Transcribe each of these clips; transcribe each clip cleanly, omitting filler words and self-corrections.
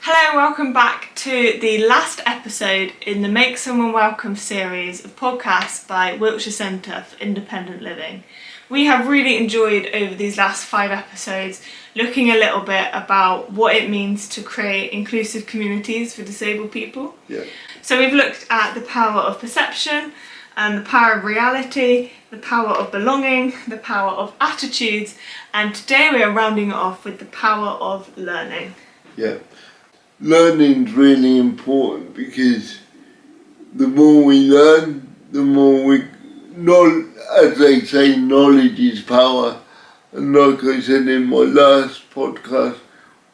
Hello, welcome back to the last episode in the Make Someone Welcome series of podcasts by Wiltshire Centre for Independent Living. We have really enjoyed over these last 5 episodes looking a little bit about what it means to create inclusive communities for disabled people. Yeah. So we've looked at the power of perception, the power of reality, the power of belonging, the power of attitudes, and today we are rounding it off with the power of learning. Yeah. Learning's really important because the more we learn, the more we as they say, knowledge is power. And like I said in my last podcast,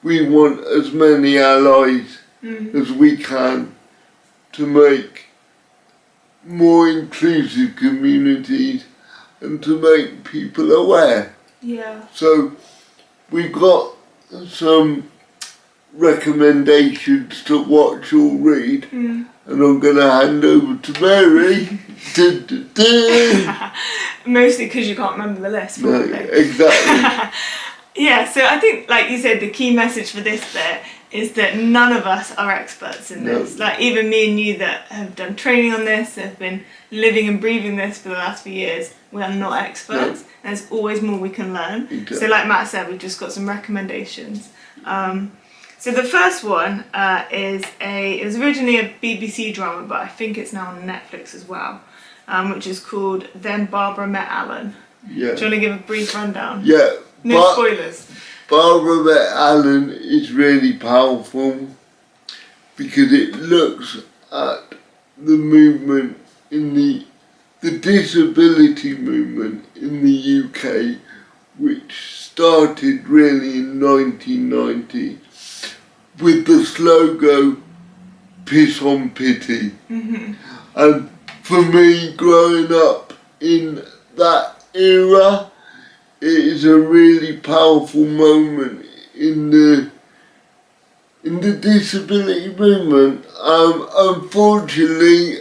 we want as many allies as we can to make more inclusive communities and to make people aware. Yeah. So we've got some recommendations to watch or read, and I'm going to hand over to Mary. Mostly because you can't remember the list, probably. No, exactly. Yeah, so I think, like you said, the key message for this bit is that none of us are experts in this. No. Like, even me and you that have done training on this, have been living and breathing this for the last few years, we are not experts. No. There's always more we can learn. Exactly. So like Matt said, we've just got some recommendations. So the first one it was originally a BBC drama, but I think it's now on Netflix as well, which is called Then Barbara Met Alan. Yeah. Do you want to give a brief rundown? Yeah. No spoilers. Barbara Met Alan is really powerful because it looks at the movement in the disability movement in the UK, which started really in 1990 with the slogan "Piss on Pity." Mm-hmm. And for me, growing up in that era, it is a really powerful moment in the disability movement. Unfortunately,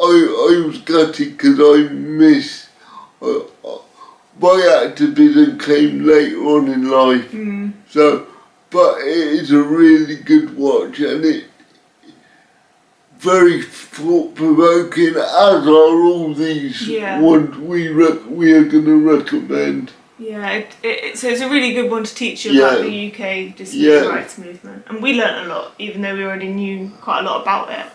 I was gutted because I missed. My activism came later on in life, but it is a really good watch, and it very thought-provoking, as are all these ones we are going to recommend. Yeah, so it's a really good one to teach you about the UK disability rights movement. And we learnt a lot, even though we already knew quite a lot about it.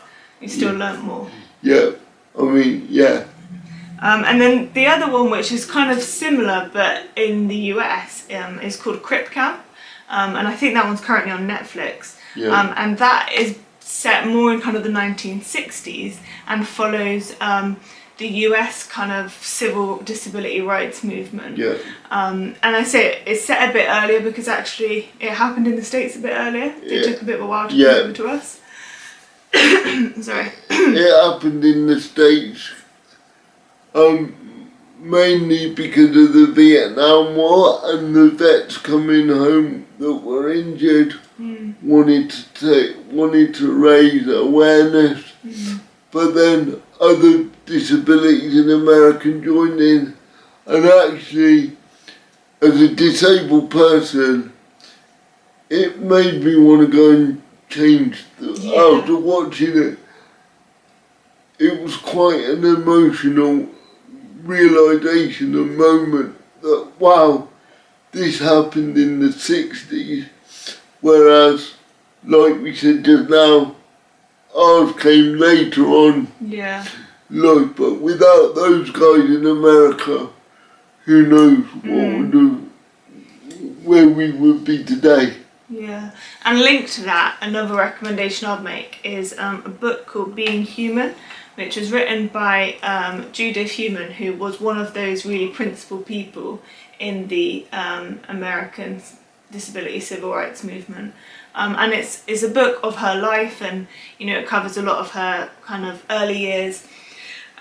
We still learnt more. Yeah, I mean, yeah. And then the other one, which is kind of similar, but in the US, is called Crip Camp. And I think that one's currently on Netflix. Yeah. And that is set more in kind of the 1960s and follows the US kind of civil disability rights movement. Yeah. And I say it's set a bit earlier because actually it happened in the States a bit earlier. It took a bit of a while to come over to us. Sorry. It happened in the States mainly because of the Vietnam War and the vets coming home that were injured wanted to raise awareness, but then other disabilities in America joined in, and actually as a disabled person it made me want to go and change after watching it. It was quite an emotional realisation, a moment that, wow, this happened in the 60s, whereas, like we said just now, ours came later on. Yeah. Like, but without those guys in America, who knows where we would be today. Yeah, and linked to that, another recommendation I'd make is a book called Being Human, which was written by Judith Heumann, who was one of those really principal people in the American disability civil rights movement. And it's a book of her life, and it covers a lot of her kind of early years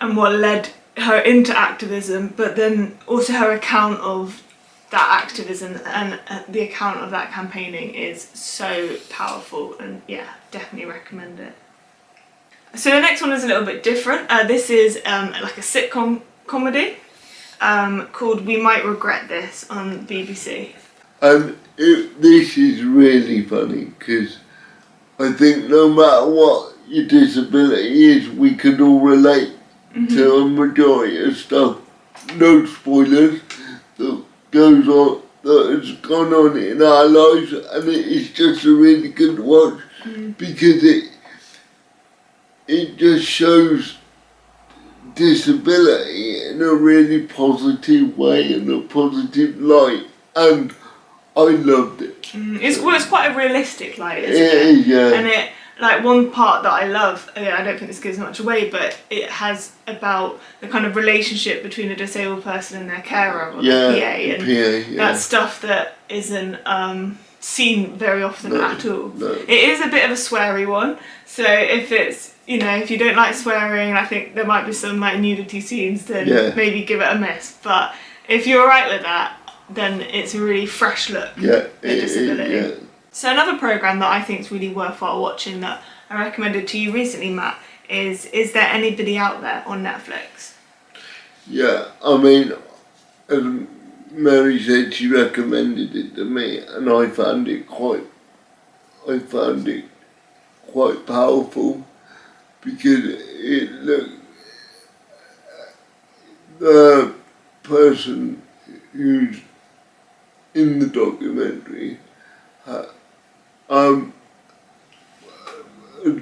and what led her into activism, but then also her account of that activism and the account of that campaigning is so powerful, and definitely recommend it. So the next one is a little bit different. This is like a sitcom comedy called We Might Regret This on BBC. This is really funny because I think no matter what your disability is, we can all relate to a majority of stuff. No spoilers that goes on, that has gone on in our lives, and it is just a really good watch because it just shows disability in a really positive way, in a positive light, and I loved it. It's quite a realistic light, isn't It it? is, yeah. And it, like, one part that I love, again, I don't think this gives much away, but it has about the kind of relationship between a disabled person and their carer, or Yeah, the PA, and PA, yeah. that's stuff that isn't seen very often at all. No. It is a bit of a sweary one, so if it's, you know, if you don't like swearing, I think there might be some like nudity scenes, then maybe give it a miss. But if you're alright with that, then it's a really fresh look at disability. Yeah. So another programme that I think is really worthwhile watching that I recommended to you recently, Matt, is There Anybody Out There on Netflix? Yeah, I mean, as Mary said, she recommended it to me, and I found it quite powerful because it looked, the person who's in the documentary had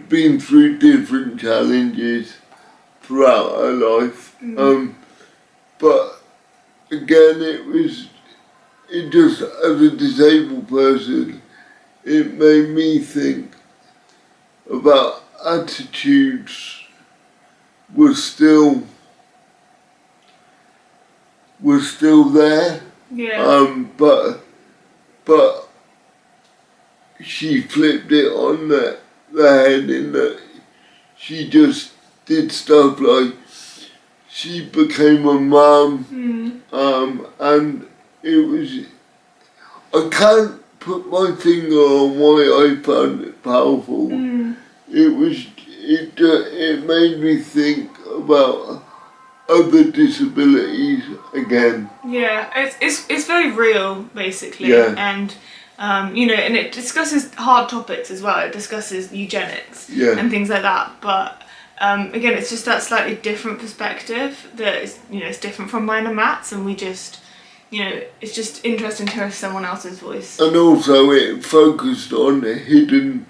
been through different challenges throughout her life. But again, it just, as a disabled person, it made me think about attitudes were still there. Yeah. But she flipped it on the head in that she just did stuff like she became a mum, and it was, I can't put my finger on why I found it powerful. It made me think about other disabilities again. Yeah, it's very real, basically, Yeah. and you know, and it discusses hard topics as well. It discusses eugenics and things like that. But again, it's just that slightly different perspective that is, you know, it's different from mine and Matt's, and we just, you know, it's just interesting to hear someone else's voice. And also, it focused on the hidden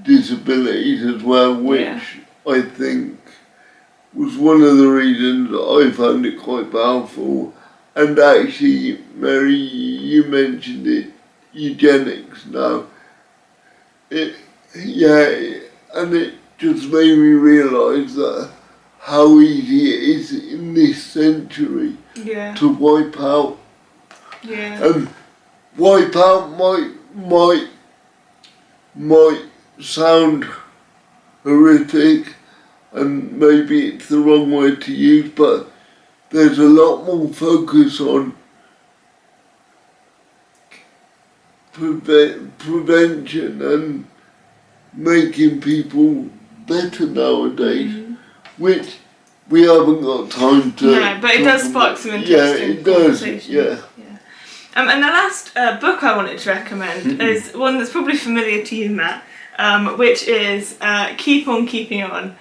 disabilities as well, which I think was one of the reasons I found it quite powerful. And actually, Mary, you mentioned it, eugenics now. And it just made me realise that how easy it is in this century to wipe out. And wipe out might sound horrific, and maybe it's the wrong word to use, but there's a lot more focus on prevention and making people better nowadays, which we haven't got time to. No, but it does spark some interesting conversation. Yeah. And the last book I wanted to recommend is one that's probably familiar to you, Matt, which is Keep On Keeping On,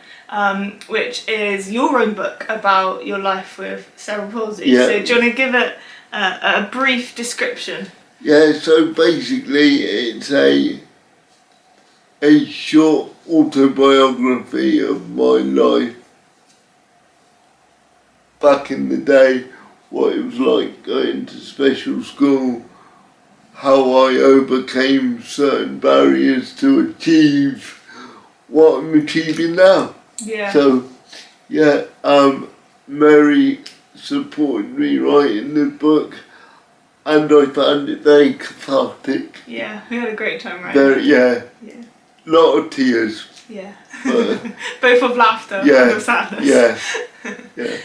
which is your own book about your life with cerebral palsy. Yeah. So do you want to give it a brief description? Yeah, so basically it's a short autobiography of my life back in the day, what it was like going to special school, how I overcame certain barriers to achieve what I'm achieving now. Yeah. So, Mary supported me writing the book, and I found it very cathartic. Yeah, we had a great time writing it. Yeah. Lot of tears. Yeah. But, both of laughter and of sadness. Yeah.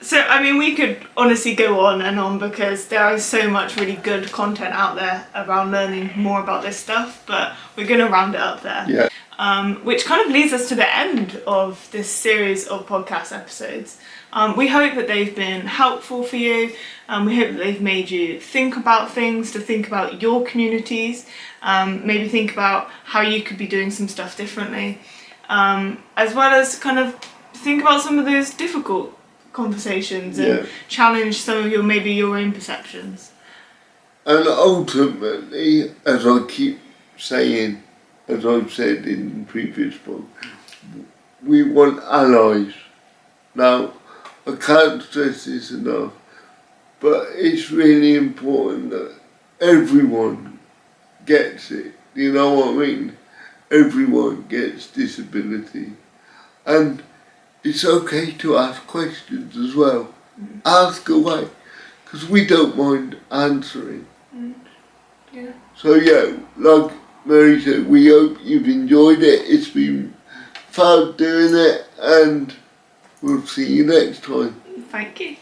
So, I mean, we could honestly go on and on because there is so much really good content out there around learning more about this stuff, but we're going to round it up there. Yeah. Which kind of leads us to the end of this series of podcast episodes. We hope that they've been helpful for you. We hope that they've made you think about things, to think about your communities, maybe think about how you could be doing some stuff differently, as well as kind of think about some of those difficult conversations and challenge some of your own perceptions. And ultimately, as I keep saying, as I've said in the previous book, we want allies. Now, I can't stress this enough, but it's really important that everyone gets it. You know what I mean? Everyone gets disability. And it's okay to ask questions as well. Ask away, because we don't mind answering. Yeah. So yeah, like Mary said, we hope you've enjoyed it. It's been fun doing it, and we'll see you next time. Thank you.